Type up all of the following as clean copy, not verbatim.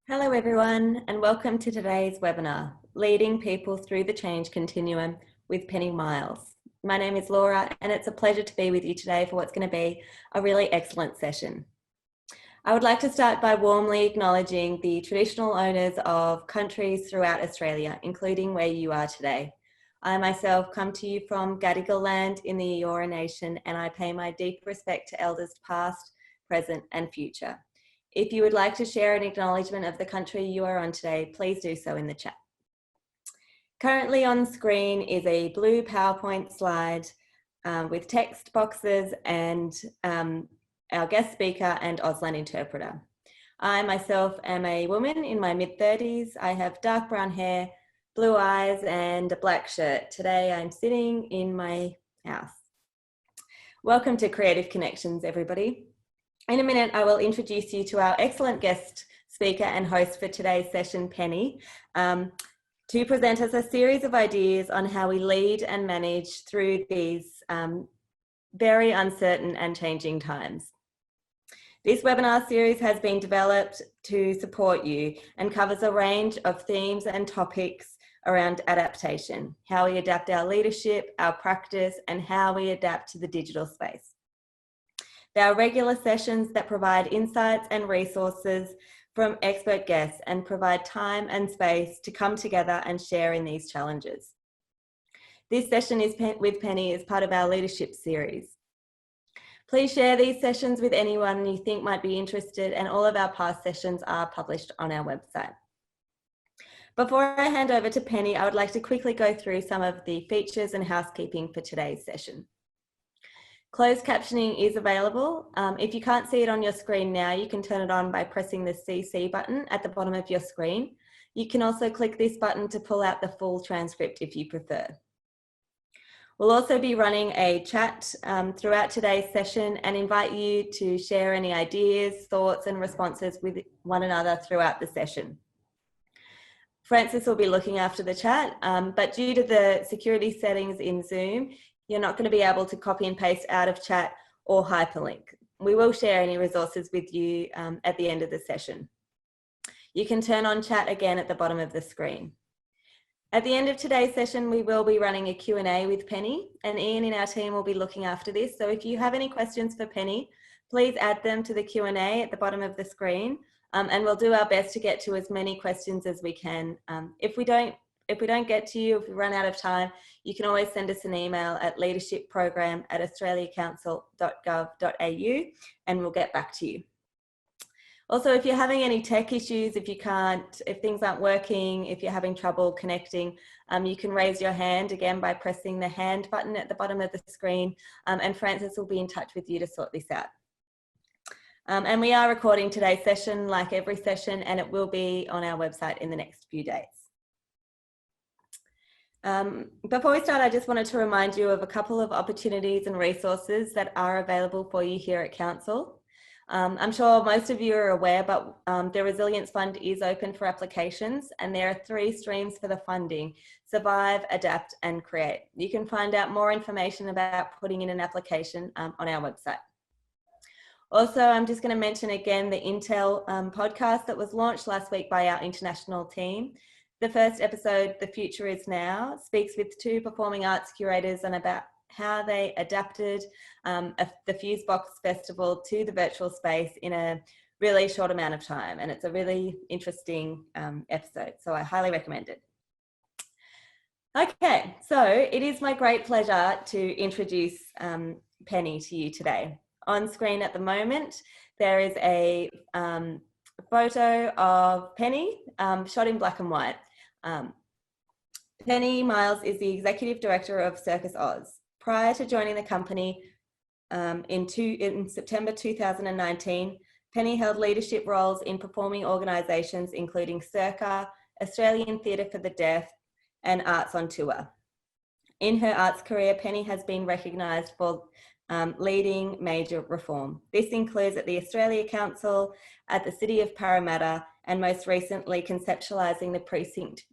Hello everyone, and welcome to today's webinar, Leading People Through the Change Continuum with Penny Miles. My name is Laura, and it's a pleasure to be with you today for what's going to be a really excellent session. I would like to start by warmly acknowledging the traditional owners of countries throughout Australia, including where you are today. I myself come to you from Gadigal land in the Eora Nation, and I pay my deep respect to elders past, present and future. If you would like to share an acknowledgement of the country you are on today, please do so in the chat. Currently on screen is a blue PowerPoint slide with text boxes and our guest speaker and Auslan interpreter. I myself am a woman in my mid-30s. I have dark brown hair, blue eyes and a black shirt. Today I'm sitting in my house. Welcome to Creative Connections, everybody. In a minute, I will introduce you to our excellent guest speaker and host for today's session, Penny, to present us a series of ideas on how we lead and manage through these very uncertain and changing times. This webinar series has been developed to support you and covers a range of themes and topics around adaptation, how we adapt our leadership, our practice, and how we adapt to the digital space. There are regular sessions that provide insights and resources from expert guests and provide time and space to come together and share in these challenges. This session with Penny is part of our leadership series. Please share these sessions with anyone you think might be interested, and all of our past sessions are published on our website. Before I hand over to Penny, I would like to quickly go through some of the features and housekeeping for today's session. Closed captioning is available. If you can't see it on your screen now, you can turn it on by pressing the CC button at the bottom of your screen. You can also click this button to pull out the full transcript if you prefer. We'll also be running a chat throughout today's session and invite you to share any ideas, thoughts and responses with one another throughout the session. Francis will be looking after the chat, but due to the security settings in Zoom, you're not going to be able to copy and paste out of chat or hyperlink. We will share any resources with you at the end of the session. You can turn on chat again at the bottom of the screen. At the end of today's session, we will be running a Q&A with Penny, and Ian in our team will be looking after this. So if you have any questions for Penny, please add them to the Q&A at the bottom of the screen, and we'll do our best to get to as many questions as we can. If we don't get to you, if we run out of time, you can always send us an email at leadershipprogram@australiacouncil.gov.au and we'll get back to you. Also, if you're having any tech issues, if things aren't working, if you're having trouble connecting, you can raise your hand again by pressing the hand button at the bottom of the screen, and Francis will be in touch with you to sort this out. And we are recording today's session like every session, and it will be on our website in the next few days. Before we start, I just wanted to remind you of a couple of opportunities and resources that are available for you here at Council. I'm sure most of you are aware, but the Resilience Fund is open for applications, and there are 3 streams for the funding: Survive, Adapt and Create. You can find out more information about putting in an application on our website. Also, I'm just going to mention again the Intel podcast that was launched last week by our international team. The first episode, The Future Is Now, speaks with 2 performing arts curators and about how they adapted the Fusebox Festival to the virtual space in a really short amount of time. And it's a really interesting episode, so I highly recommend it. Okay, so it is my great pleasure to introduce Penny to you today. On screen at the moment, there is a photo of Penny shot in black and white. Penny Miles is the Executive Director of Circuz Oz. Prior to joining the company in September 2019, Penny held leadership roles in performing organisations including Circuz, Australian Theatre for the Deaf and Arts on Tour. In her arts career, Penny has been recognised for leading major reform. This includes at the Australia Council, at the City of Parramatta, and most recently conceptualising the precinct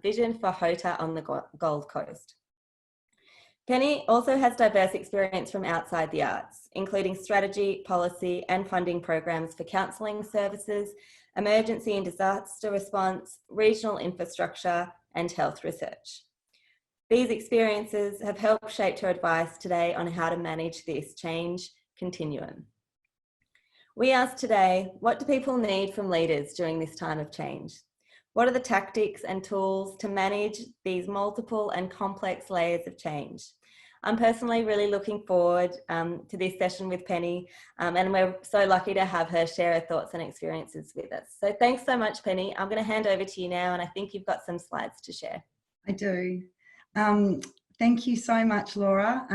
vision for HOTA on the Gold Coast. Penny also has diverse experience from outside the arts, including strategy, policy, and funding programs for counselling services, emergency and disaster response, regional infrastructure, and health research. These experiences have helped shape her advice today on how to manage this change continuum. We asked today, what do people need from leaders during this time of change? What are the tactics and tools to manage these multiple and complex layers of change? I'm personally really looking forward to this session with Penny, and we're so lucky to have her share her thoughts and experiences with us. So thanks so much, Penny. I'm going to hand over to you now, and I think you've got some slides to share. I do. Thank you so much, Laura.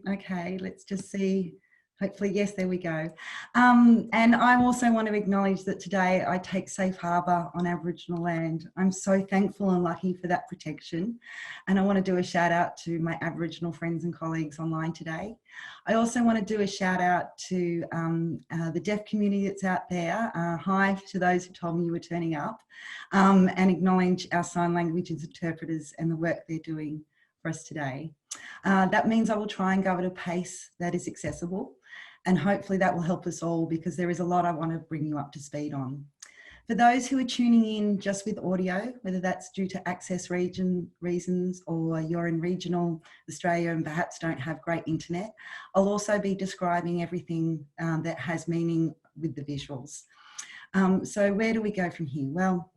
Okay, let's just see. Hopefully, yes, there we go. And I also want to acknowledge that today I take safe harbour on Aboriginal land. I'm so thankful and lucky for that protection. And I want to do a shout out to my Aboriginal friends and colleagues online today. I also want to do a shout out to the deaf community that's out there. Hi to those who told me you were turning up, and acknowledge our sign language interpreters and the work they're doing for us today. That means I will try and go at a pace that is accessible, and hopefully that will help us all, because there is a lot I want to bring you up to speed on. For those who are tuning in just with audio, whether that's due to access reasons or you're in regional Australia and perhaps don't have great internet, I'll also be describing everything that has meaning with the visuals. So where do we go from here? Well,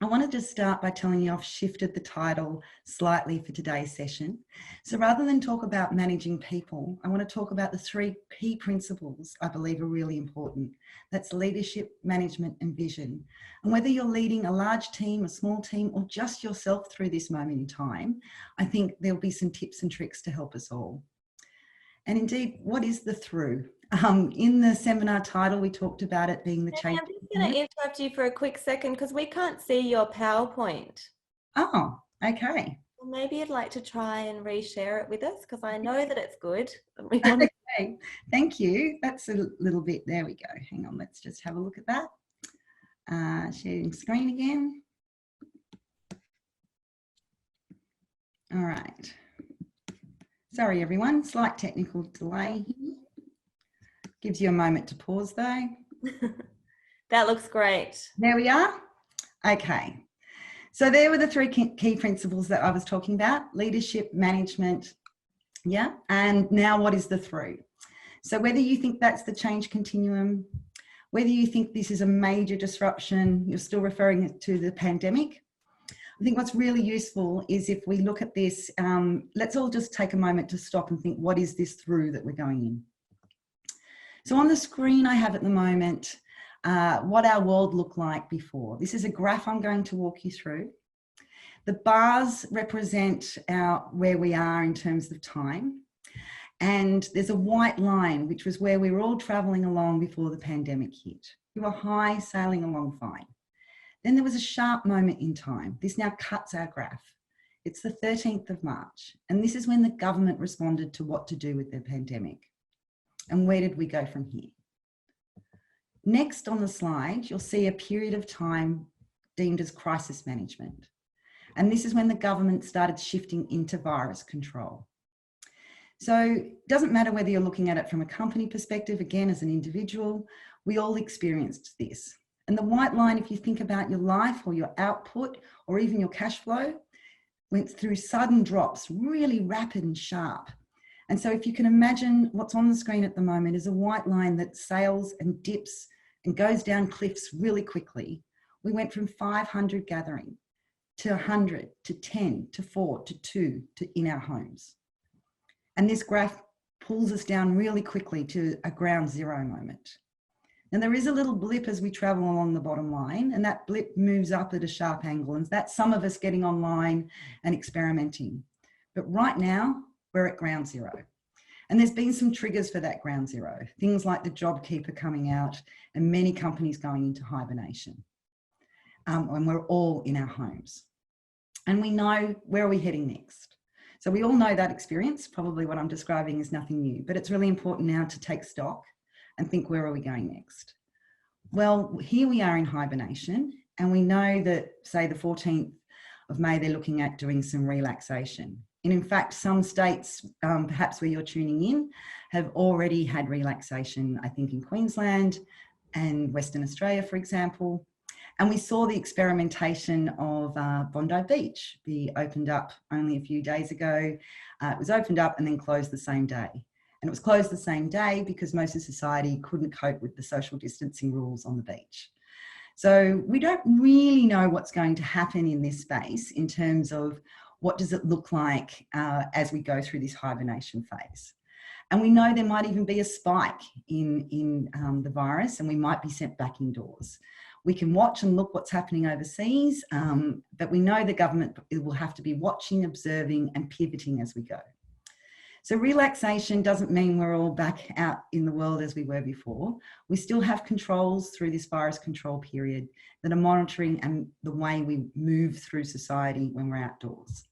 I wanted to start by telling you I've shifted the title slightly for today's session. So rather than talk about managing people, I want to talk about the 3 key principles I believe are really important. That's leadership, management, and vision. And whether you're leading a large team, a small team, or just yourself through this moment in time, I think there'll be some tips and tricks to help us all. And indeed, what is the through? In the seminar title, we talked about it being the change. I'm just going to interrupt you for a quick second because we can't see your PowerPoint. Oh, okay. Well, maybe you'd like to try and reshare it with us, because I know that it's good. Okay, thank you. That's a little bit, there we go. Hang on, let's just have a look at that. Sharing screen again. All right. Sorry, everyone, slight technical delay. Gives you a moment to pause though. That looks great. There we are. Okay. So there were the 3 key principles that I was talking about: leadership, management, yeah, and now what is the through? So whether you think that's the change continuum, whether you think this is a major disruption, you're still referring it to the pandemic, I think what's really useful is if we look at this, let's all just take a moment to stop and think, what is this through that we're going in? So on the screen I have at the moment what our world looked like before. This is a graph I'm going to walk you through. The bars represent where we are in terms of time. And there's a white line, which was where we were all travelling along before the pandemic hit. We were high, sailing along fine. Then there was a sharp moment in time. This now cuts our graph. It's the 13th of March. And this is when the government responded to what to do with the pandemic. And where did we go from here? Next on the slide, you'll see a period of time deemed as crisis management. And this is when the government started shifting into virus control. So it doesn't matter whether you're looking at it from a company perspective, again, as an individual, we all experienced this. And the white line, if you think about your life or your output or even your cash flow, went through sudden drops, really rapid and sharp. And so if you can imagine what's on the screen at the moment is a white line that sails and dips and goes down cliffs really quickly. We went from 500 gathering to 100, to 10, to 4, to 2, to in our homes. And this graph pulls us down really quickly to a ground zero moment. And there is a little blip as we travel along the bottom line, and that blip moves up at a sharp angle, and that's some of us getting online and experimenting. But right now, we're at ground zero. And there's been some triggers for that ground zero, things like the JobKeeper coming out and many companies going into hibernation. And we're all in our homes. And we know, where are we heading next? So we all know that experience. Probably what I'm describing is nothing new, but it's really important now to take stock and think, where are we going next? Well, here we are in hibernation, and we know that, say, the 14th of May, they're looking at doing some relaxation. And in fact, some states, perhaps where you're tuning in, have already had relaxation, I think in Queensland and Western Australia, for example. And we saw the experimentation of Bondi Beach be opened up only a few days ago. It was opened up and then closed the same day. And it was closed the same day because most of society couldn't cope with the social distancing rules on the beach. So we don't really know what's going to happen in this space in terms of what does it look like as we go through this hibernation phase. And we know there might even be a spike in the virus and we might be sent back indoors. We can watch and look what's happening overseas, but we know the government will have to be watching, observing and pivoting as we go. So relaxation doesn't mean we're all back out in the world as we were before. We still have controls through this virus control period that are monitoring and the way we move through society when we're outdoors.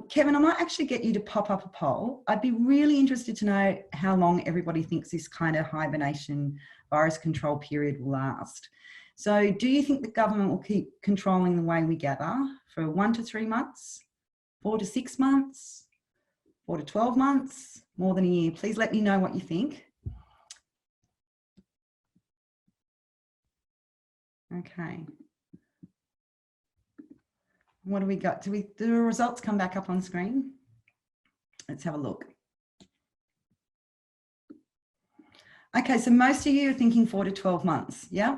Kevin, I might actually get you to pop up a poll. I'd be really interested to know how long everybody thinks this kind of hibernation virus control period will last. So do you think the government will keep controlling the way we gather for 1 to 3 months, 4 to 6 months, 4 to 12 months, more than a year? Please let me know what you think. Okay. What do we got? Do the results come back up on screen? Let's have a look. Okay, so most of you are thinking 4 to 12 months, yeah?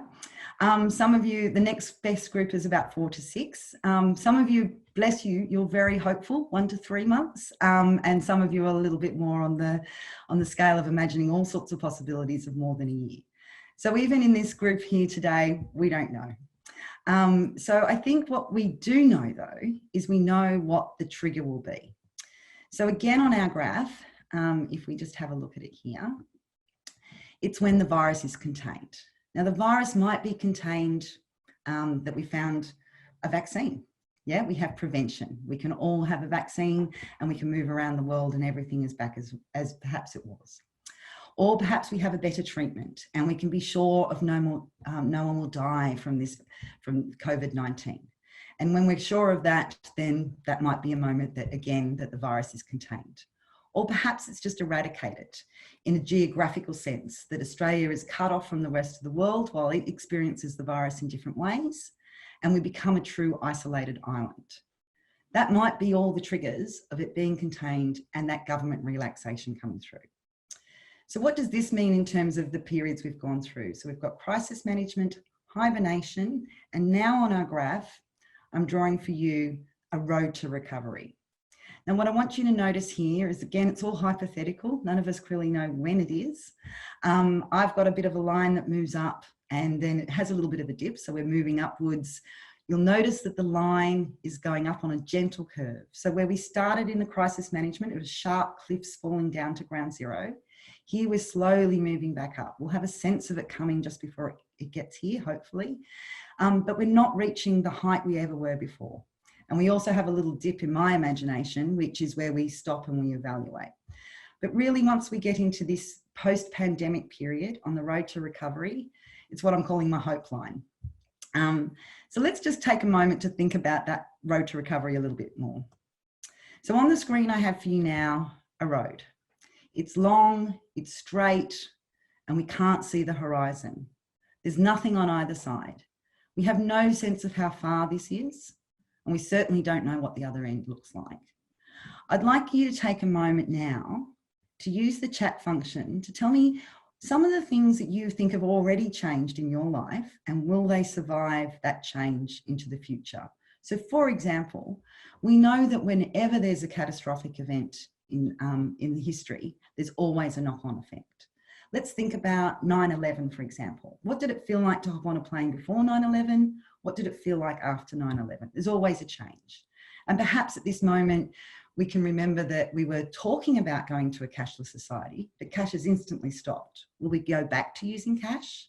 Some of you, the next best group is about 4 to 6. Some of you, bless you, you're very hopeful, 1 to 3 months. And some of you are a little bit more on the scale of imagining all sorts of possibilities of more than a year. So even in this group here today, we don't know. So I think what we do know though, is we know what the trigger will be. So again, on our graph, if we just have a look at it here, it's when the virus is contained. Now the virus might be contained that we found a vaccine. Yeah, we have prevention. We can all have a vaccine and we can move around the world and everything is back as perhaps it was. Or perhaps we have a better treatment and we can be sure of no one will die from COVID-19. And when we're sure of that, then that might be a moment that, again, that the virus is contained. Or perhaps it's just eradicated in a geographical sense, that Australia is cut off from the rest of the world while it experiences the virus in different ways, and we become a true isolated island. That might be all the triggers of it being contained and that government relaxation coming through. So what does this mean in terms of the periods we've gone through? So we've got crisis management, hibernation, and now on our graph, I'm drawing for you a road to recovery. Now, what I want you to notice here is, again, it's all hypothetical. None of us clearly know when it is. I've got a bit of a line that moves up and then it has a little bit of a dip. So we're moving upwards. You'll notice that the line is going up on a gentle curve. So where we started in the crisis management, it was sharp cliffs falling down to ground zero. Here we're slowly moving back up. We'll have a sense of it coming just before it gets here, hopefully. But we're not reaching the height we ever were before. And we also have a little dip in my imagination, which is where we stop and we evaluate. But really, once we get into this post-pandemic period on the road to recovery, it's what I'm calling my hope line. So let's just take a moment to think about that road to recovery a little bit more. So on the screen, I have for you now a road. It's long, it's straight, and we can't see the horizon. There's nothing on either side. We have no sense of how far this is, and we certainly don't know what the other end looks like. I'd like you to take a moment now to use the chat function to tell me some of the things that you think have already changed in your life, and will they survive that change into the future? So for example, we know that whenever there's a catastrophic event in the history, there's always a knock-on effect. Let's think about 9/11, for example. What did it feel like to hop on a plane before 9/11? What did it feel like after 9/11? There's always a change. And perhaps at this moment, we can remember that we were talking about going to a cashless society, but cash has instantly stopped. Will we go back to using cash?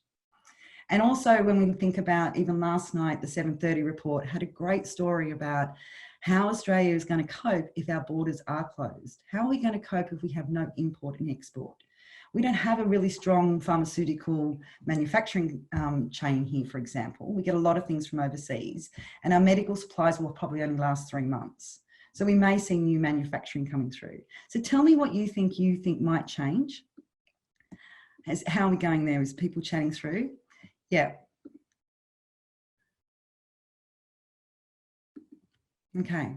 And also when we think about even last night, the 7:30 report had a great story about how Australia is going to cope if our borders are closed. How are we going to cope if we have no import and export? We don't have a really strong pharmaceutical manufacturing chain here, for example. We get a lot of things from overseas, and our medical supplies will probably only last 3 months. So we may see new manufacturing coming through. So tell me what you think might change. How are we going there? Is people chatting through? Yeah. Okay.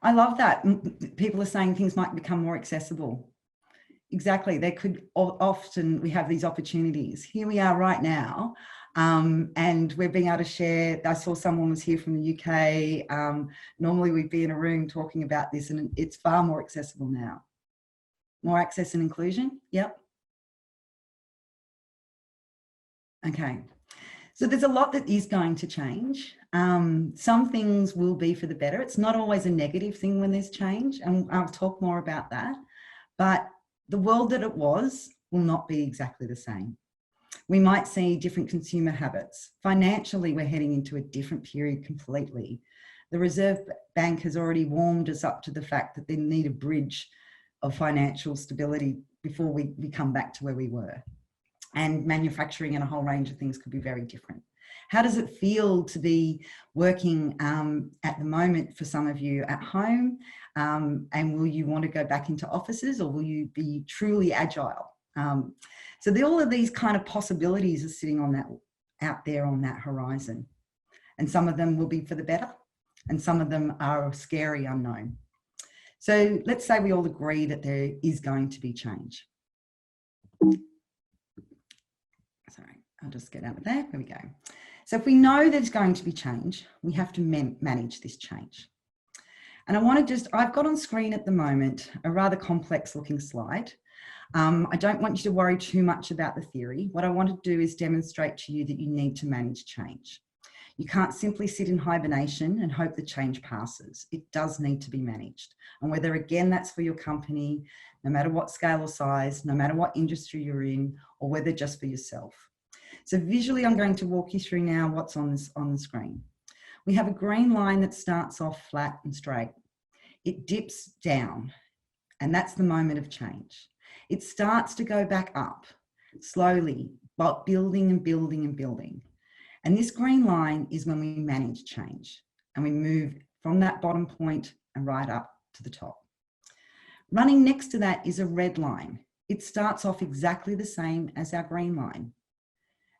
I love that. People are saying things might become more accessible. Exactly. They could often, we have these opportunities. Here we are right now, and we're being able to share. I saw someone was here from the UK. Normally we'd be in a room talking about this, and it's far more accessible now. More access and inclusion. Yep. Okay. So there's a lot that is going to change. Some things will be for the better. It's not always a negative thing when there's change, and I'll talk more about that. But the world that it was will not be exactly the same. We might see different consumer habits. Financially, we're heading into a different period completely. The Reserve Bank has already warmed us up to the fact that they need a bridge of financial stability before we come back to where we were. And manufacturing and a whole range of things could be very different. How does it feel to be working at the moment for some of you at home? And will you want to go back into offices, or will you be truly agile? So all of these kind of possibilities are sitting on that, out there on that horizon. And some of them will be for the better, and some of them are a scary unknown. So let's say we all agree that there is going to be change. Sorry, I'll just get out of there. There we go. So if we know there's going to be change, we have to manage this change. And I want to I've got on screen at the moment a rather complex looking slide. I don't want you to worry too much about the theory. What I want to do is demonstrate to you that you need to manage change. You can't simply sit in hibernation and hope the change passes. It does need to be managed. And whether, again, that's for your company, no matter what scale or size, no matter what industry you're in, or whether just for yourself. So visually, I'm going to walk you through now what's on the screen. We have a green line that starts off flat and straight. It dips down, and that's the moment of change. It starts to go back up slowly, but building and building and building. And this green line is when we manage change, and we move from that bottom point and right up to the top. Running next to that is a red line. It starts off exactly the same as our green line,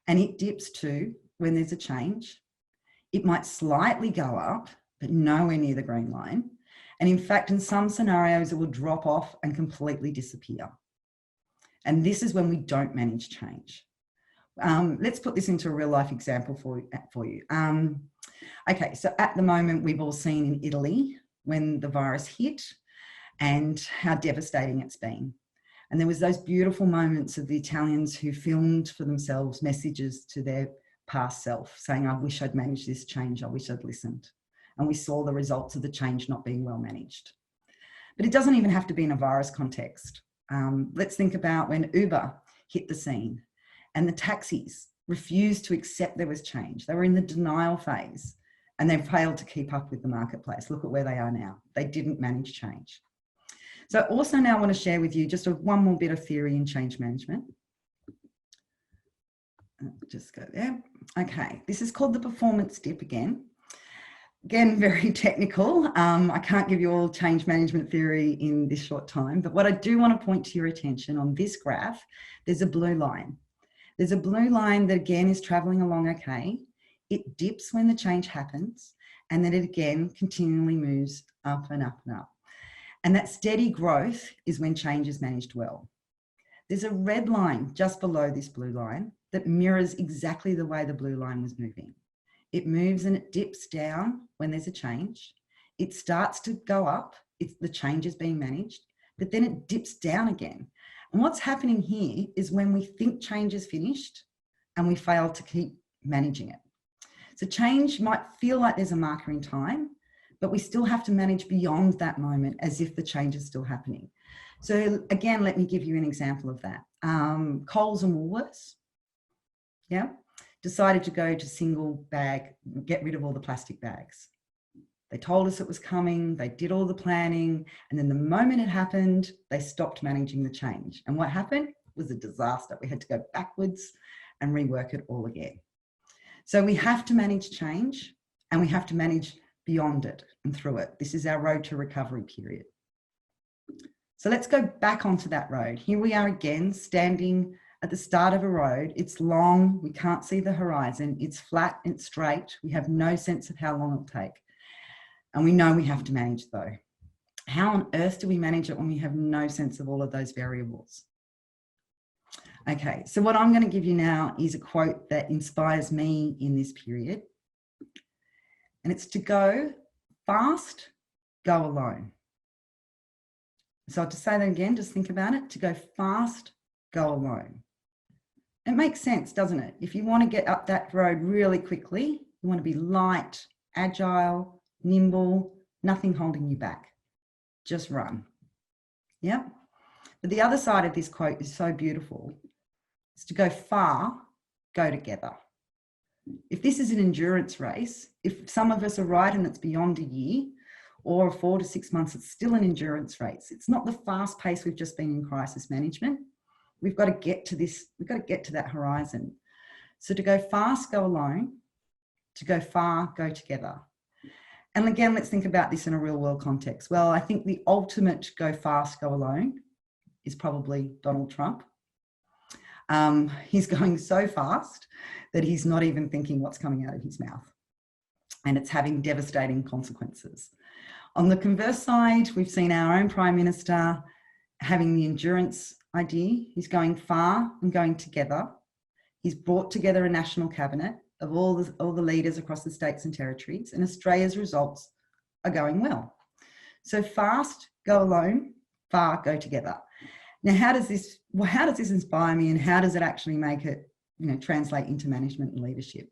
and it dips too when there's a change. It might slightly go up, but nowhere near the green line. And in fact, in some scenarios, it will drop off and completely disappear. And this is when we don't manage change. Let's put this into a real life example for you. Okay, so at the moment, we've all seen in Italy when the virus hit and how devastating it's been. And there was those beautiful moments of the Italians who filmed for themselves messages to their past self saying, I wish I'd managed this change, I wish I'd listened. And we saw the results of the change not being well managed. But it doesn't even have to be in a virus context. Let's think about when Uber hit the scene and the taxis refused to accept there was change. They were in the denial phase and they failed to keep up with the marketplace. Look at where they are now. They didn't manage change. So I also now want to share with you just one more bit of theory in change management. Just go there. Okay, this is called the performance dip again. Again, very technical. I can't give you all change management theory in this short time, but what I do want to point to your attention on this graph, there's a blue line. There's a blue line that again is traveling along okay. It dips when the change happens, and then it again continually moves up and up and up. And that steady growth is when change is managed well. There's a red line just below this blue line that mirrors exactly the way the blue line was moving. It moves and it dips down when there's a change. It starts to go up, the change is being managed, but then it dips down again. And what's happening here is when we think change is finished and we fail to keep managing it. So change might feel like there's a marker in time, but we still have to manage beyond that moment as if the change is still happening. So again, let me give you an example of that. Coles and Woolworths, yeah, decided to go to single bag, get rid of all the plastic bags. They told us it was coming, they did all the planning, and then the moment it happened, they stopped managing the change. And what happened was a disaster. We had to go backwards and rework it all again. So we have to manage change, and we have to manage beyond it and through it. This is our road to recovery period. So let's go back onto that road. Here we are again, standing at the start of a road. It's long, we can't see the horizon, it's flat, it's straight, we have no sense of how long it'll take. And we know we have to manage though. How on earth do we manage it when we have no sense of all of those variables? Okay, so what I'm going to give you now is a quote that inspires me in this period. And it's to go fast, go alone. So I'll just say that again, just think about it. To go fast, go alone. It makes sense, doesn't it? If you want to get up that road really quickly, you want to be light, agile, nimble, nothing holding you back. Just run. Yeah. But the other side of this quote is so beautiful. It's to go far, go together. If this is an endurance race, if some of us are right and it's beyond a year or 4 to 6 months, it's still an endurance race. It's not the fast pace we've just been in crisis management. We've got to get to this, we've got to get to that horizon. So to go fast, go alone. To go far, go together. And again, let's think about this in a real world context. Well, I think the ultimate go fast, go alone is probably Donald Trump. He's going so fast that he's not even thinking what's coming out of his mouth. And it's having devastating consequences. On the converse side, we've seen our own Prime Minister having the endurance idea. He's going far and going together. He's brought together a national cabinet of all the leaders across the states and territories, and Australia's results are going well. So fast, go alone, far, go together. Now, how does this inspire me, and how does it actually make it, translate into management and leadership?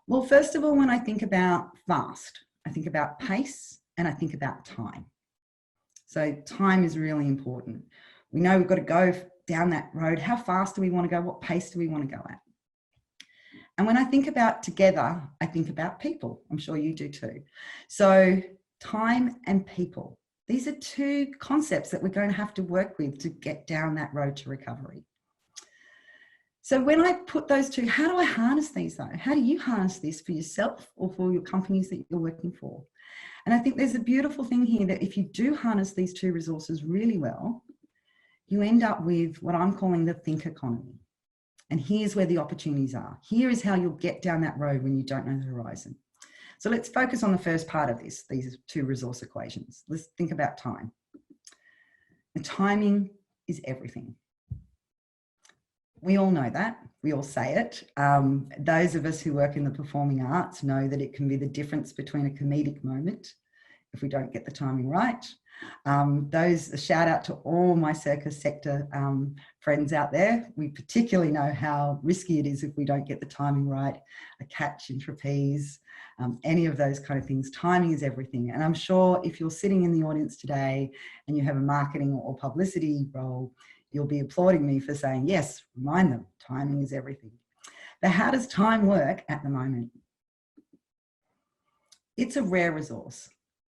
Well, first of all, when I think about fast, I think about pace and I think about time. So time is really important. We know we've got to go down that road. How fast do we want to go? What pace do we want to go at? And when I think about together, I think about people. I'm sure you do too. So time and people. These are two concepts that we're going to have to work with to get down that road to recovery. So when I put those two, how do I harness these though? How do you harness this for yourself or for your companies that you're working for? And I think there's a beautiful thing here that if you do harness these two resources really well, you end up with what I'm calling the think economy. And here's where the opportunities are. Here is how you'll get down that road when you don't know the horizon. So let's focus on the first part of this, these two resource equations. Let's think about time. The timing is everything. We all know that. We all say it. Those of us who work in the performing arts know that it can be the difference between a comedic moment if we don't get the timing right. A shout out to all my circus sector friends out there. We particularly know how risky it is if we don't get the timing right, a catch in trapeze, any of those kind of things. Timing is everything. And I'm sure if you're sitting in the audience today and you have a marketing or publicity role, you'll be applauding me for saying, yes, remind them, timing is everything. But how does time work at the moment? It's a rare resource.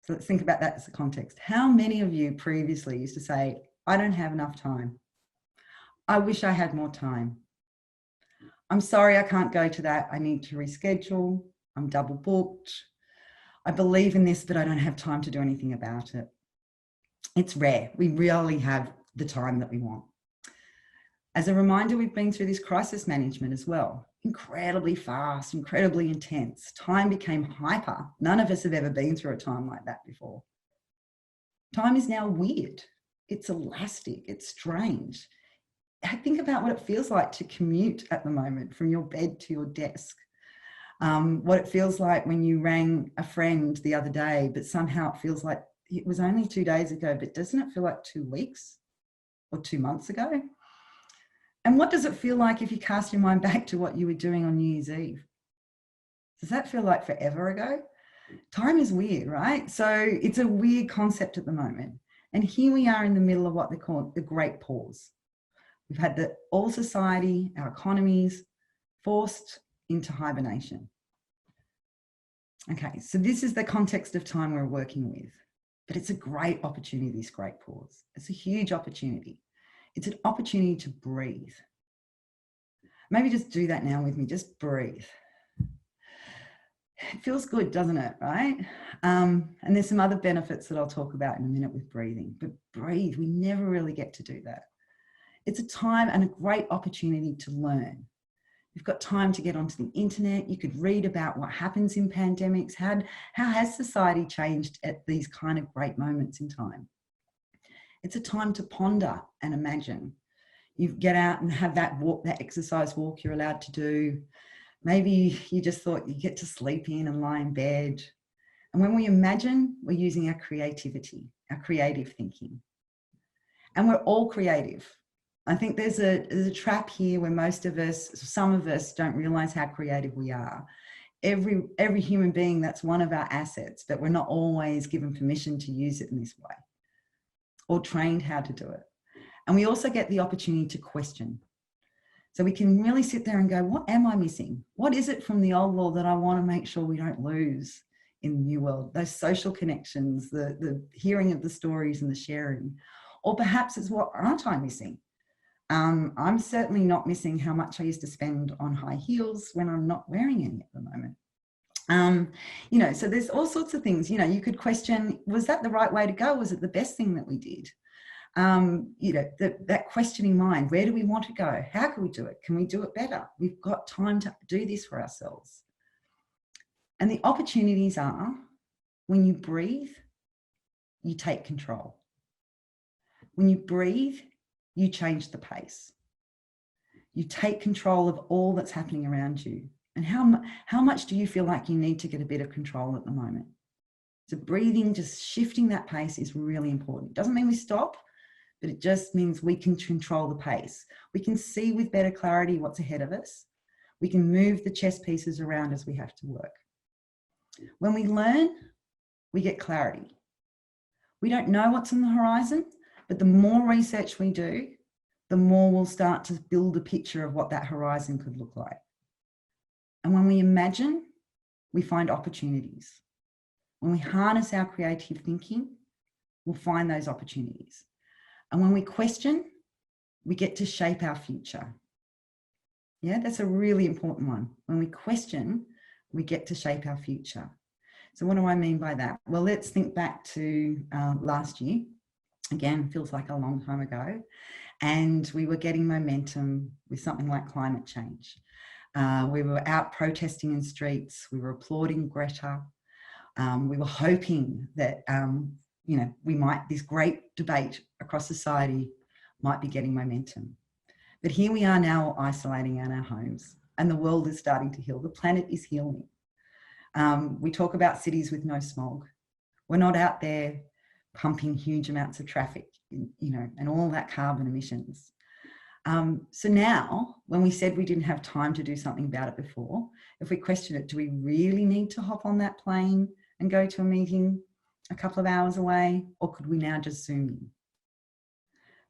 So let's think about that as a context. How many of you previously used to say, I don't have enough time. I wish I had more time. I'm sorry, I can't go to that. I need to reschedule. I'm double booked. I believe in this, but I don't have time to do anything about it. It's rare. We rarely have the time that we want. As a reminder, we've been through this crisis management as well. Incredibly fast, incredibly intense. Time became hyper. None of us have ever been through a time like that before. Time is now weird. It's elastic. It's strange. Think about what it feels like to commute at the moment from your bed to your desk. What it feels like when you rang a friend the other day, but somehow it feels like it was only 2 days ago, but doesn't it feel like 2 weeks or 2 months ago? And what does it feel like if you cast your mind back to what you were doing on New Year's Eve? Does that feel like forever ago? Time is weird, right? So it's a weird concept at the moment. And here we are in the middle of what they call the great pause. We've had all society, our economies, forced into hibernation. Okay, so this is the context of time we're working with. But it's a great opportunity, this great pause. It's a huge opportunity. It's an opportunity to breathe. Maybe just do that now with me, just breathe. It feels good, doesn't it? Right? And there's some other benefits that I'll talk about in a minute with breathing. But breathe, we never really get to do that. It's a time and a great opportunity to learn. You've got time to get onto the internet. You could read about what happens in pandemics. How has society changed at these kind of great moments in time? It's a time to ponder and imagine. You get out and have that walk, that exercise walk you're allowed to do. Maybe you just thought you get to sleep in and lie in bed. And when we imagine, we're using our creativity, our creative thinking. And we're all creative. I think there's a trap here where most of us, some of us, don't realize how creative we are. Every human being, that's one of our assets, but we're not always given permission to use it in this way or trained how to do it. And we also get the opportunity to question. So we can really sit there and go, what am I missing? What is it from the old world that I want to make sure we don't lose in the new world? Those social connections, the hearing of the stories and the sharing. Or perhaps it's, what aren't I missing? I'm certainly not missing how much I used to spend on high heels when I'm not wearing any at the moment. You know, so there's all sorts of things. You know, you could question, was that the right way to go? Was it the best thing that we did? You know, that questioning mind, where do we want to go? How can we do it? Can we do it better? We've got time to do this for ourselves. And the opportunities are, when you breathe, you take control. When you breathe, you change the pace. You take control of all that's happening around you. And how much do you feel like you need to get a bit of control at the moment? So breathing, just shifting that pace is really important. It doesn't mean we stop, but it just means we can control the pace. We can see with better clarity what's ahead of us. We can move the chess pieces around as we have to work. When we learn, we get clarity. We don't know what's on the horizon, but the more research we do, the more we'll start to build a picture of what that horizon could look like. And when we imagine, we find opportunities. When we harness our creative thinking, we'll find those opportunities. And when we question, we get to shape our future. Yeah, that's a really important one. When we question, we get to shape our future. So what do I mean by that? Well, let's think back to last year. Again, feels like a long time ago. And we were getting momentum with something like climate change. We were out protesting in streets. We were applauding Greta. We were hoping that, you know, this great debate across society might be getting momentum. But here we are now isolating in our homes, and the world is starting to heal. The planet is healing. We talk about cities with no smog. We're not out there pumping huge amounts of traffic, you know, and all that carbon emissions. So now, when we said we didn't have time to do something about it before, if we question it, do we really need to hop on that plane and go to a meeting a couple of hours away, or could we now just Zoom in?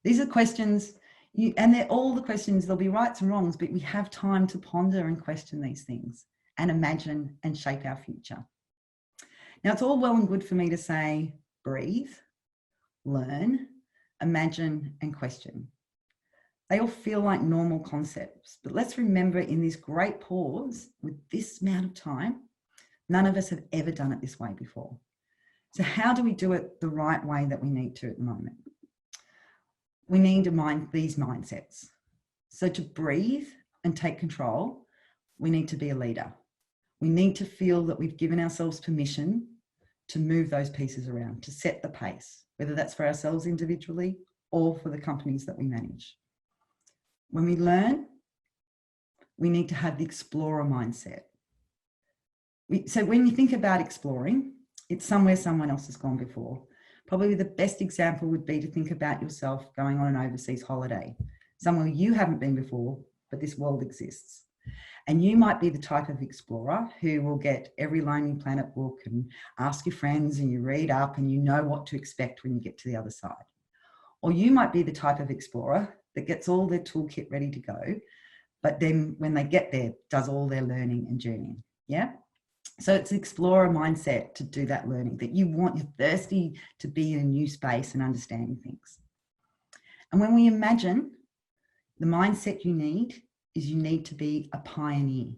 These are questions, and they're all the questions, there'll be rights and wrongs, but we have time to ponder and question these things and imagine and shape our future. Now, it's all well and good for me to say, breathe, learn, imagine, and question. They all feel like normal concepts, but let's remember, in this great pause, with this amount of time, none of us have ever done it this way before. So how do we do it the right way that we need to at the moment? We need to mind these mindsets. So to breathe and take control, we need to be a leader. We need to feel that we've given ourselves permission to move those pieces around, to set the pace, whether that's for ourselves individually or for the companies that we manage. When we learn, we need to have the explorer mindset. So when you think about exploring, it's somewhere someone else has gone before. Probably the best example would be to think about yourself going on an overseas holiday, somewhere you haven't been before, but this world exists. And you might be the type of explorer who will get every Lonely Planet book and ask your friends, and you read up and you know what to expect when you get to the other side. Or you might be the type of explorer that gets all their toolkit ready to go, but then when they get there, does all their learning and journeying. Yeah. So it's an explorer mindset to do that learning, that you're thirsty to be in a new space and understanding things. And when we imagine, the mindset you need is you need to be a pioneer.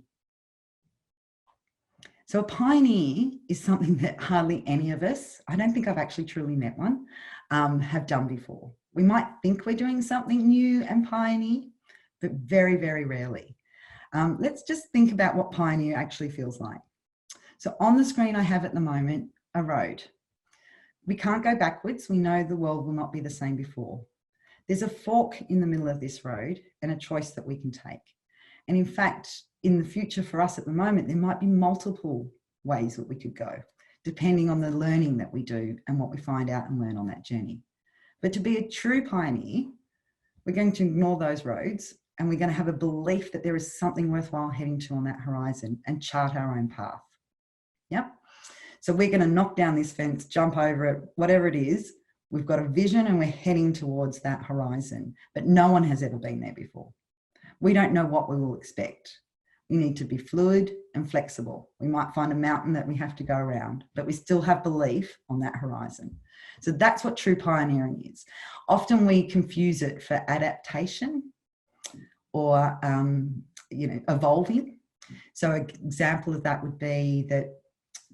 So a pioneer is something that hardly any of us, I don't think I've actually truly met one, have done before. We might think we're doing something new and pioneer, but very, very rarely. Let's just think about what pioneer actually feels like. So on the screen I have at the moment, a road. We can't go backwards. We know the world will not be the same before. There's a fork in the middle of this road and a choice that we can take. And in fact, in the future for us at the moment, there might be multiple ways that we could go, depending on the learning that we do and what we find out and learn on that journey. But to be a true pioneer, we're going to ignore those roads and we're going to have a belief that there is something worthwhile heading to on that horizon and chart our own path. Yep. So we're going to knock down this fence, jump over it, whatever it is. We've got a vision and we're heading towards that horizon, but no one has ever been there before. We don't know what we will expect. We need to be fluid and flexible. We might find a mountain that we have to go around, but we still have belief on that horizon. So that's what true pioneering is. Often we confuse it for adaptation or, evolving. So an example of that would be that,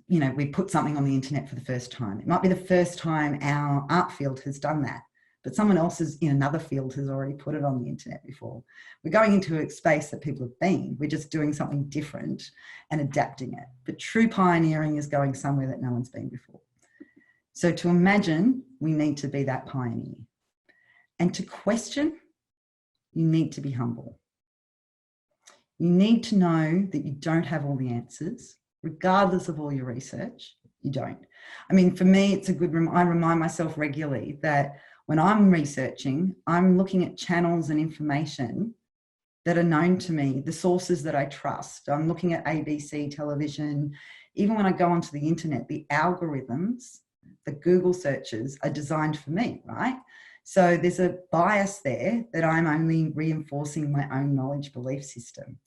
we put something on the internet for the first time. It might be the first time our art field has done that, but someone else in another field has already put it on the internet before. We're going into a space that people have been. We're just doing something different and adapting it. But true pioneering is going somewhere that no one's been before. So to imagine, we need to be that pioneer. And to question, you need to be humble. You need to know that you don't have all the answers, regardless of all your research. You don't. I mean, for me, it's a good, I remind myself regularly that when I'm researching, I'm looking at channels and information that are known to me, the sources that I trust. I'm looking at ABC television. Even when I go onto the internet, the algorithms, the Google searches are designed for me, right? So there's a bias there that I'm only reinforcing my own knowledge belief system.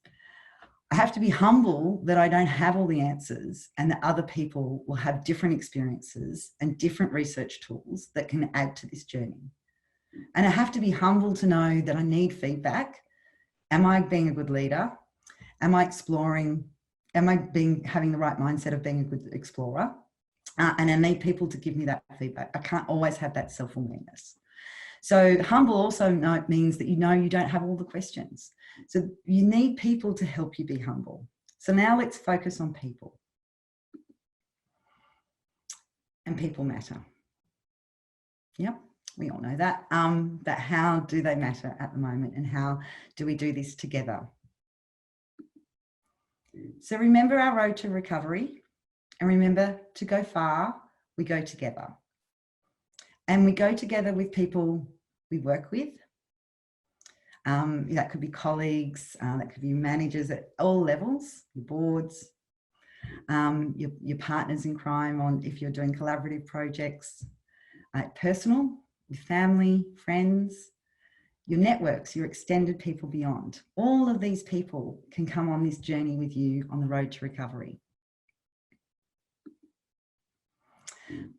I have to be humble that I don't have all the answers and that other people will have different experiences and different research tools that can add to this journey. And I have to be humble to know that I need feedback. Am I being a good leader? Am I exploring? Am I having the right mindset of being a good explorer? And I need people to give me that feedback. I can't always have that self-awareness. So humble also means that you don't have all the questions. So you need people to help you be humble. So now let's focus on people. And people matter. Yep, we all know that. But how do they matter at the moment and how do we do this together? So remember our road to recovery and remember to go far, we go together. And we go together with people we work with. That could be colleagues, that could be managers at all levels, your boards, your partners in crime if you're doing collaborative projects, personal, with family, friends, your networks, your extended people beyond. All of these people can come on this journey with you on the road to recovery.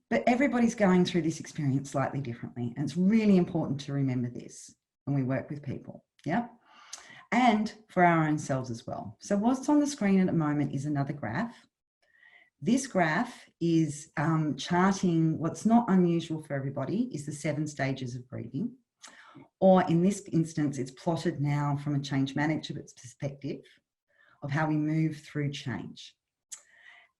But everybody's going through this experience slightly differently. And it's really important to remember this when we work with people. Yeah. And for our own selves as well. So what's on the screen at the moment is another graph. This graph is charting what's not unusual for everybody is the 7 stages of grieving. Or in this instance, it's plotted now from a change management's perspective of how we move through change.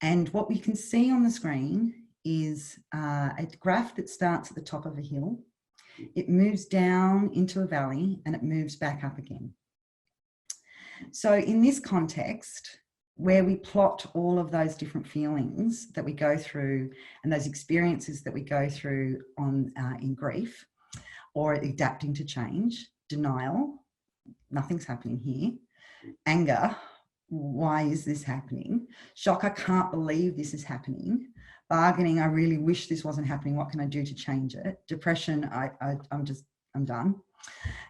And what we can see on the screen is a graph that starts at the top of a hill. It moves down into a valley and it moves back up again. So in this context, where we plot all of those different feelings that we go through and those experiences that we go through in grief or adapting to change, denial, nothing's happening here, anger, why is this happening? Shock, I can't believe this is happening. Bargaining, I really wish this wasn't happening. What can I do to change it? Depression, I'm done.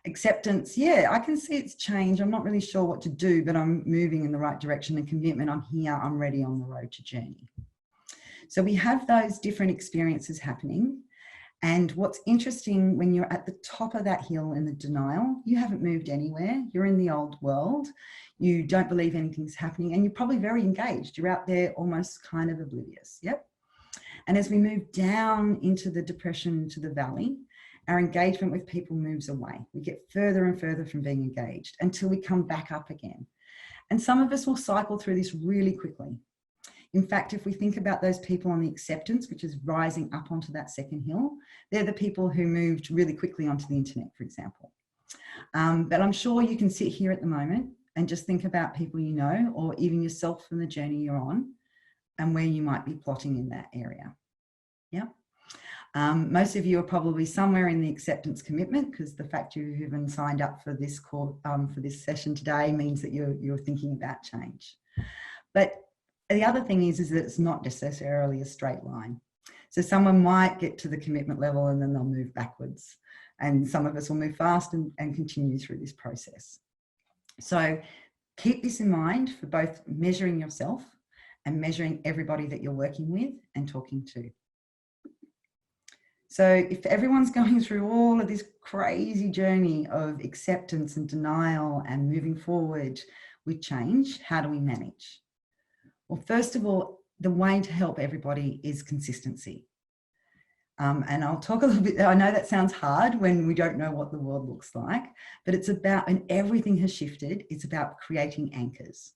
Acceptance, yeah, I can see it's change. I'm not really sure what to do, but I'm moving in the right direction. And commitment, I'm here, I'm ready on the road to journey. So we have those different experiences happening. And what's interesting, when you're at the top of that hill in the denial, you haven't moved anywhere. You're in the old world. You don't believe anything's happening, and you're probably very engaged. You're out there almost kind of oblivious. Yep. And as we move down into the depression, to the valley, our engagement with people moves away. We get further and further from being engaged until we come back up again. And some of us will cycle through this really quickly. In fact, if we think about those people on the acceptance, which is rising up onto that second hill, they're the people who moved really quickly onto the internet, for example. But I'm sure you can sit here at the moment and just think about people you know, or even yourself from the journey you're on, and where you might be plotting in that area. Yeah. Most of you are probably somewhere in the acceptance commitment, because the fact you've even signed up for this call, for this session today, means that you're thinking about change. But the other thing is that it's not necessarily a straight line. So someone might get to the commitment level and then they'll move backwards. And some of us will move fast and continue through this process. So keep this in mind for both measuring yourself and measuring everybody that you're working with and talking to. So if everyone's going through all of this crazy journey of acceptance and denial and moving forward with change, how do we manage? Well, first of all, the way to help everybody is consistency. And I'll talk a little bit, I know that sounds hard when we don't know what the world looks like, but it's about, when everything has shifted, it's about creating anchors.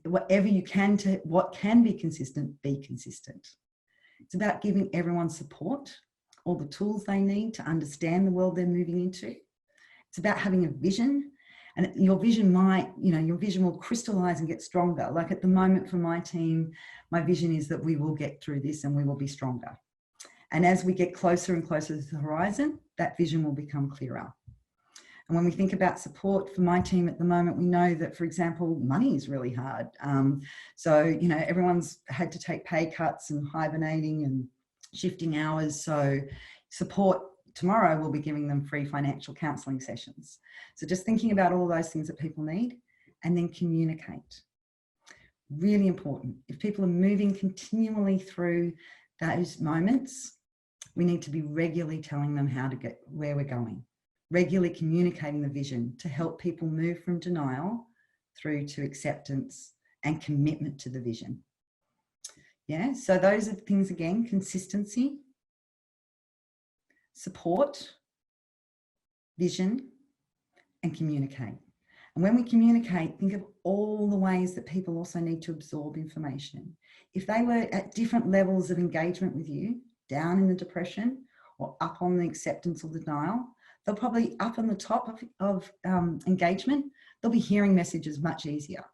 Whatever you can to what can be consistent, be consistent. It's about giving everyone support, all the tools they need to understand the world they're moving into. It's about having a vision. And your vision might, your vision will crystallize and get stronger. Like at the moment for my team, my vision is that we will get through this and we will be stronger. And as we get closer and closer to the horizon, that vision will become clearer. And when we think about support for my team at the moment, we know that, for example, money is really hard. So, everyone's had to take pay cuts and hibernating and shifting hours. So support tomorrow, we'll be giving them free financial counselling sessions. So just thinking about all those things that people need, and then communicate. Really important. If people are moving continually through those moments, we need to be regularly telling them how to get where we're going, regularly communicating the vision to help people move from denial through to acceptance and commitment to the vision. Yeah, so those are the things again: consistency, support, vision, and communicate. And when we communicate, think of all the ways that people also need to absorb information. If they were at different levels of engagement with you, down in the depression or up on the acceptance or denial, they'll probably up on the top of engagement, they'll be hearing messages much easier.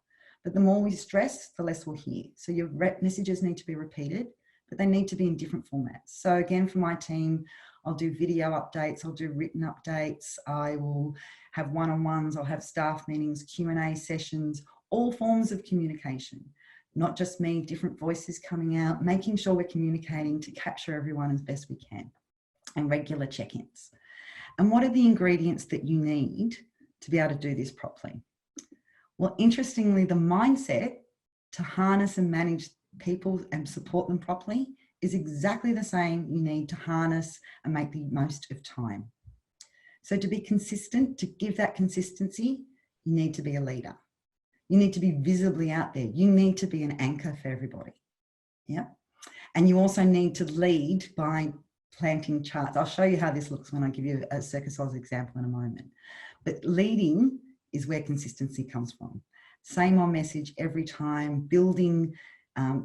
But the more we stress, the less we'll hear. So your messages need to be repeated, but they need to be in different formats. So again, for my team, I'll do video updates, I'll do written updates, I will have one-on-ones, I'll have staff meetings, Q&A sessions, all forms of communication. Not just me, different voices coming out, making sure we're communicating to capture everyone as best we can, and regular check-ins. And what are the ingredients that you need to be able to do this properly? Well, interestingly, the mindset to harness and manage people and support them properly is exactly the same you need to harness and make the most of time. So to be consistent, to give that consistency, you need to be a leader. You need to be visibly out there. You need to be an anchor for everybody. Yeah. And you also need to lead by planting charts. I'll show you how this looks when I give you a Circuz example in a moment. But leading is where consistency comes from. Same on message every time, building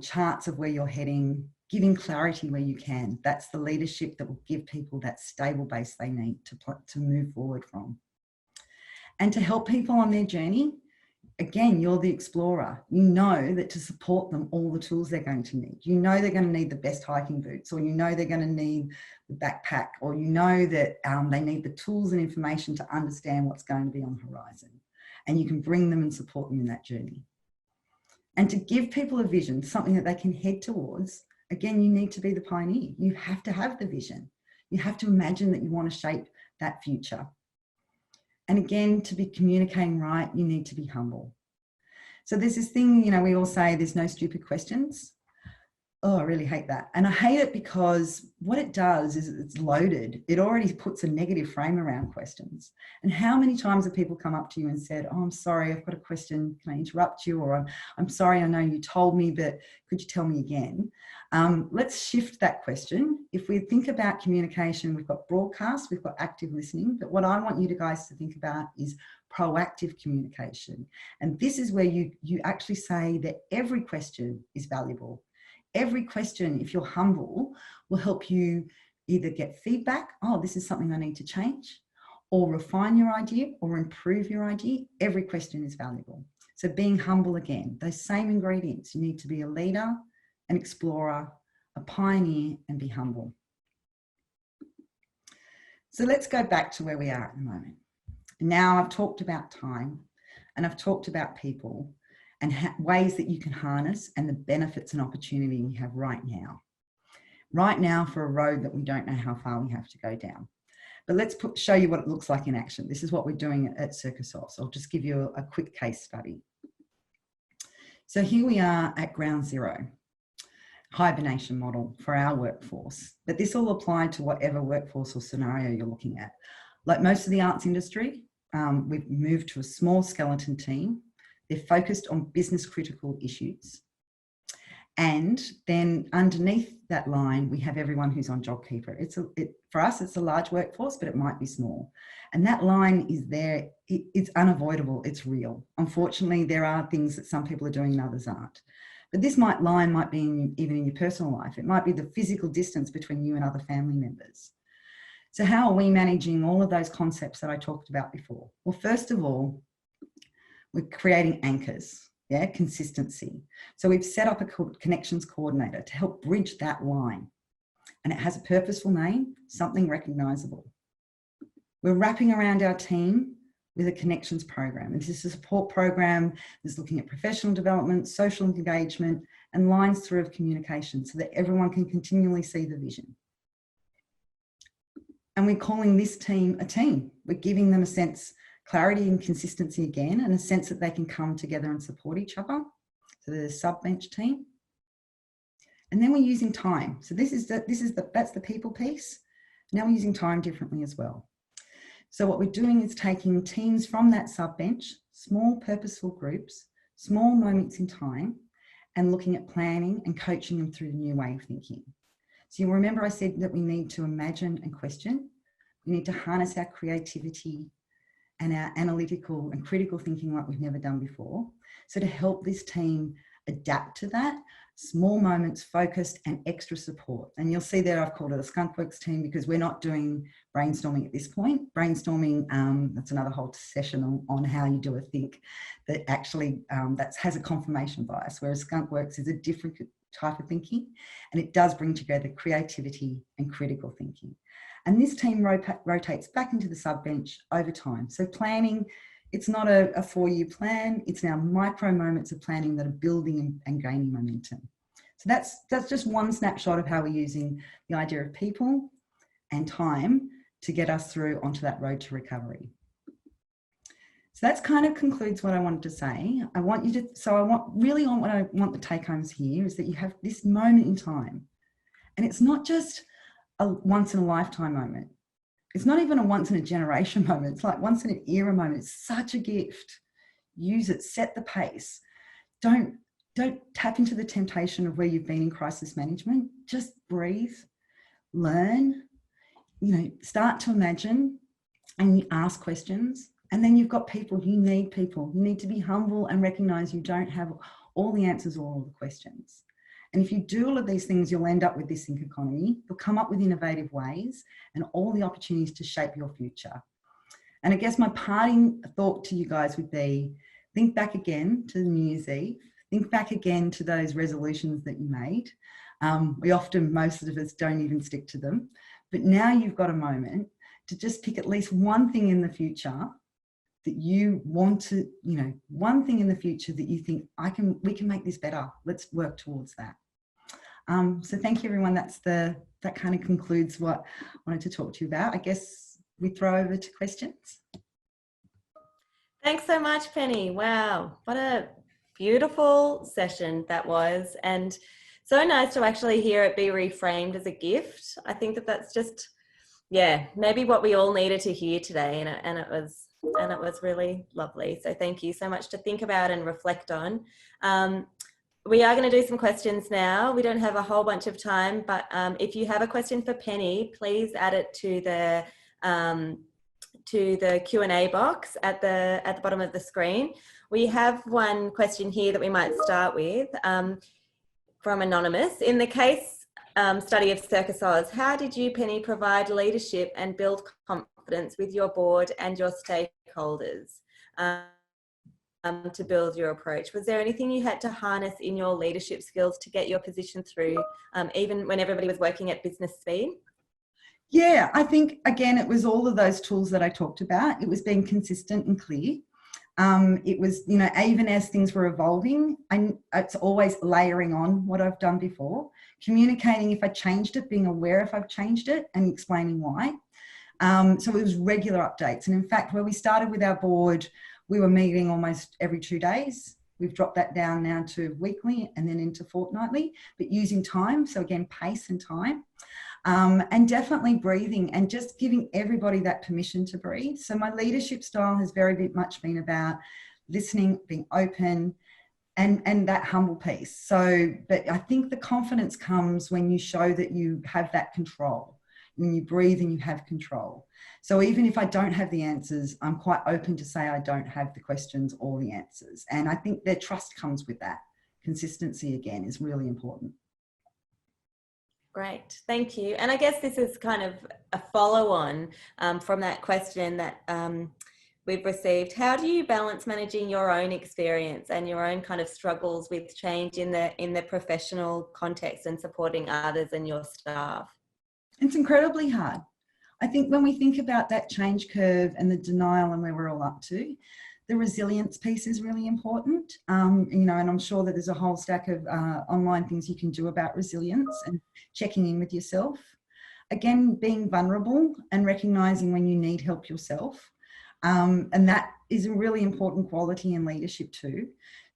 charts of where you're heading, giving clarity where you can. That's the leadership that will give people that stable base they need to move forward from. And to help people on their journey, again, you're the explorer. You know that to support them, all the tools they're going to need. You know they're going to need the best hiking boots, or you know they're going to need the backpack, or you know that they need the tools and information to understand what's going to be on the horizon. And you can bring them and support them in that journey. And to give people a vision, something that they can head towards, again, you need to be the pioneer. You have to have the vision. You have to imagine that you want to shape that future. And again, to be communicating right, you need to be humble. So there's this thing, we all say there's no stupid questions. Oh, I really hate that. And I hate it because what it does is it's loaded. It already puts a negative frame around questions. And how many times have people come up to you and said, oh, I'm sorry, I've got a question. Can I interrupt you? Or I'm sorry, I know you told me, but could you tell me again? Let's shift that question. If we think about communication, we've got broadcast, we've got active listening. But what I want you guys to think about is proactive communication. And this is where you actually say that every question is valuable. Every question, if you're humble, will help you either get feedback, oh, this is something I need to change, or refine your idea or improve your idea. Every question is valuable. So being humble again, those same ingredients. You need to be a leader, an explorer, a pioneer, and be humble. So let's go back to where we are at the moment. Now I've talked about time and I've talked about people and ways that you can harness and the benefits and opportunity you have right now. Right now for a road that we don't know how far we have to go down. But let's show you what it looks like in action. This is what we're doing at Circuz. I'll just give you a quick case study. So here we are at ground zero, hibernation model for our workforce. But this will apply to whatever workforce or scenario you're looking at. Like most of the arts industry, we've moved to a small skeleton team. They're focused on business critical issues. And then underneath that line, we have everyone who's on JobKeeper. For us, it's a large workforce, but it might be small. And that line is there. It's unavoidable. It's real. Unfortunately, there are things that some people are doing and others aren't. But this line might be even in your personal life. It might be the physical distance between you and other family members. So how are we managing all of those concepts that I talked about before? Well, first of all, we're creating anchors, consistency. So we've set up a connections coordinator to help bridge that line. And it has a purposeful name, something recognizable. We're wrapping around our team with a connections program. And this is a support program that's looking at professional development, social engagement, and lines through of communication so that everyone can continually see the vision. And we're calling this team a team. We're giving them a sense, clarity and consistency again, and a sense that they can come together and support each other. So they're a sub-bench team. And then we're using time. So that's the people piece. Now we're using time differently as well. So what we're doing is taking teams from that sub-bench, small purposeful groups, small moments in time, and looking at planning and coaching them through the new way of thinking. So you remember I said that we need to imagine and question. We need to harness our creativity and our analytical and critical thinking like we've never done before. So to help this team adapt to that, small moments, focused and extra support. And you'll see there I've called it a skunkworks team because we're not doing brainstorming at this point. Brainstorming, that's another whole session on how you do a think that actually that has a confirmation bias, whereas skunkworks is a different type of thinking, and it does bring together creativity and critical thinking. And this team rotates back into the sub-bench over time. So planning, it's not a 4-year plan, it's now micro moments of planning that are building and gaining momentum. So that's just one snapshot of how we're using the idea of people and time to get us through onto that road to recovery. So that's kind of concludes what I wanted to say. I want the take homes here is that you have this moment in time, and it's not just a once in a lifetime moment. It's not even a once in a generation moment. It's like once in an era moment. It's such a gift. Use it, set the pace. Don't tap into the temptation of where you've been in crisis management. Just breathe, learn, start to imagine, and you ask questions. And then you've got people. You need people. You need to be humble and recognize you don't have all the answers or all the questions. And if you do all of these things, you'll end up with this think economy. You'll come up with innovative ways and all the opportunities to shape your future. And I guess my parting thought to you guys would be, think back again to the New Year's Eve. Think back again to those resolutions that you made. Most of us don't even stick to them. But now you've got a moment to just pick at least one thing in the future that you want to, one thing in the future that you think we can make this better. Let's work towards that. So thank you, everyone. That kind of concludes what I wanted to talk to you about. I guess we throw over to questions. Thanks so much, Penny. Wow, what a beautiful session that was. And so nice to actually hear it be reframed as a gift. I think that that's just, yeah, maybe what we all needed to hear today, and it was really lovely. So thank you so much to think about and reflect on. We are going to do some questions now. We don't have a whole bunch of time, but if you have a question for Penny, please add it to the Q&A box at the bottom of the screen. We have one question here that we might start with from Anonymous. In the case study of Circuz, how did you, Penny, provide leadership and build confidence with your board and your stakeholders to build your approach? Was there anything you had to harness in your leadership skills to get your position through, even when everybody was working at business speed? Yeah, I think, again, it was all of those tools that I talked about. It was being consistent and clear. It was, you know, even as things were evolving, it's always layering on what I've done before, communicating if I changed it, being aware if I've changed it, and explaining why. So it was regular updates. And in fact, where we started with our board, we were meeting almost every 2 days. We've dropped that down now to weekly and then into fortnightly, but using time. So again, pace and time. And definitely breathing and just giving everybody that permission to breathe. So my leadership style has very much been about listening, being open, and that humble piece. So, but I think the confidence comes when you show that you have that control, when you breathe and you have control. So even if I don't have the answers, I'm quite open to say I don't have the questions or the answers. And I think their trust comes with that. Consistency, again, is really important. Great, thank you. And I guess this is kind of a follow-on from that question that we've received. How do you balance managing your own experience and your own kind of struggles with change in the professional context and supporting others and your staff? It's incredibly hard. I think when we think about that change curve and the denial and where we're all up to, the resilience piece is really important. You know, and I'm sure that there's a whole stack of online things you can do about resilience and checking in with yourself. Again, being vulnerable and recognizing when you need help yourself. And that is a really important quality in leadership too.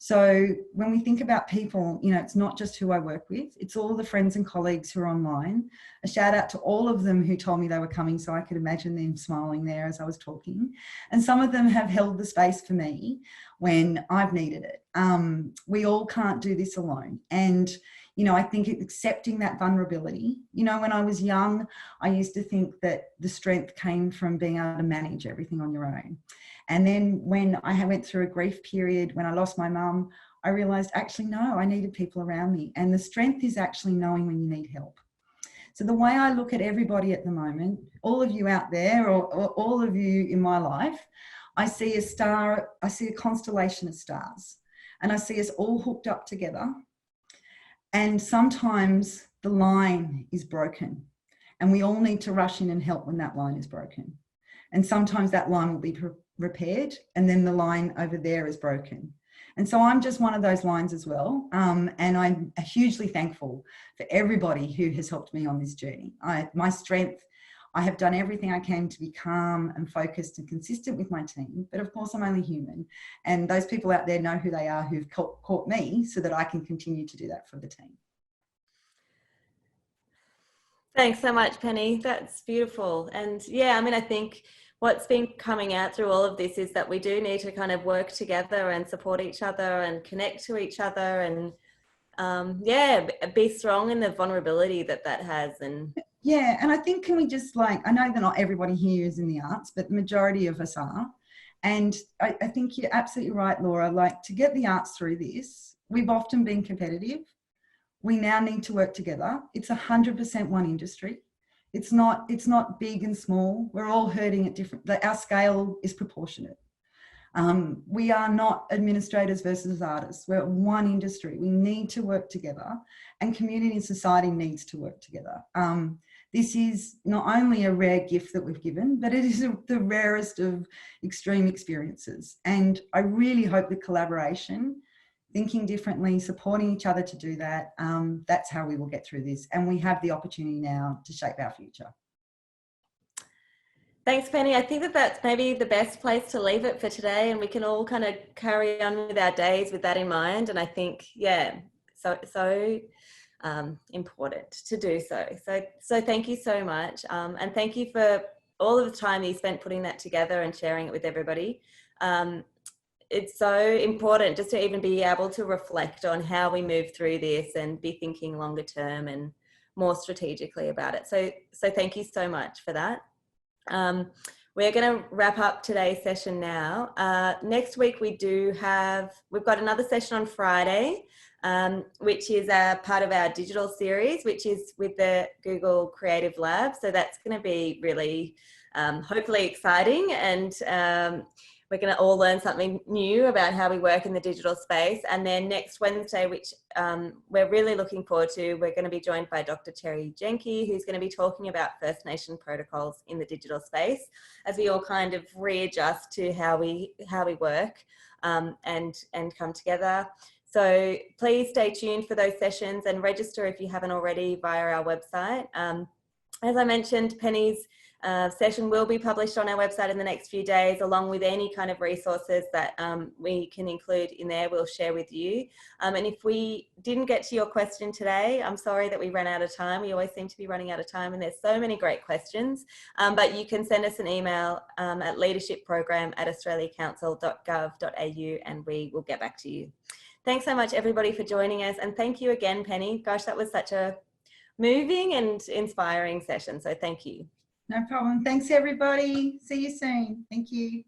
So when we think about people, you know, it's not just who I work with, it's all the friends and colleagues who are online. A shout out to all of them who told me they were coming, so I could imagine them smiling there as I was talking. And some of them have held the space for me when I've needed it. We all can't do this alone. And, you know, I think accepting that vulnerability, you know, when I was young, I used to think that the strength came from being able to manage everything on your own. And then when I went through a grief period, when I lost my mum, I realized actually, no, I needed people around me. And the strength is actually knowing when you need help. So the way I look at everybody at the moment, all of you out there, or all of you in my life, I see a star, I see a constellation of stars, and I see us all hooked up together. And sometimes the line is broken and we all need to rush in and help when that line is broken. And sometimes that line will be repaired and then the line over there is broken. And so I'm just one of those lines as well. And I'm hugely thankful for everybody who has helped me on this journey. My strength, I have done everything I can to be calm and focused and consistent with my team. But of course, I'm only human. And those people out there know who they are who've caught me so that I can continue to do that for the team. Thanks so much, Penny. That's beautiful. And yeah, I mean, I think what's been coming out through all of this is that we do need to kind of work together and support each other and connect to each other and yeah, be strong in the vulnerability that has. And yeah, and I think, can we just, like, I know that not everybody here is in the arts, but the majority of us are. And I think you're absolutely right, Laura, like, to get the arts through this, we've often been competitive. We now need to work together. It's 100% one industry. It's not big and small. We're all hurting at different, our scale is proportionate. We are not administrators versus artists. We're one industry. We need to work together, and community and society needs to work together. This is not only a rare gift that we've given, but it is the rarest of extreme experiences. And I really hope the collaboration, thinking differently, supporting each other to do that, that's how we will get through this. And we have the opportunity now to shape our future. Thanks, Penny. I think that that's maybe the best place to leave it for today, and we can all kind of carry on with our days with that in mind. And I think, yeah, so important to do so. So thank you so much. And thank you for all of the time you spent putting that together and sharing it with everybody. It's so important just to even be able to reflect on how we move through this and be thinking longer term and more strategically about it. So thank you so much for that. We're going to wrap up today's session now. Next week we've got another session on Friday, which is a part of our digital series, which is with the Google Creative Lab. So that's going to be really hopefully exciting, and we're going to all learn something new about how we work in the digital space. And then next Wednesday, which we're really looking forward to, we're going to be joined by Dr. Terry Jenke, who's going to be talking about First Nation protocols in the digital space, as we all kind of readjust to how we work and come together. So please stay tuned for those sessions and register if you haven't already via our website. As I mentioned, Penny's session will be published on our website in the next few days, along with any kind of resources that we can include in there. We'll share with you. And if we didn't get to your question today, I'm sorry that we ran out of time. We always seem to be running out of time, and there's so many great questions. But you can send us an email at leadershipprogram@australiacouncil.gov.au, and we will get back to you. Thanks so much, everybody, for joining us. And thank you again, Penny. Gosh, that was such a moving and inspiring session. So thank you. No problem. Thanks, everybody. See you soon. Thank you.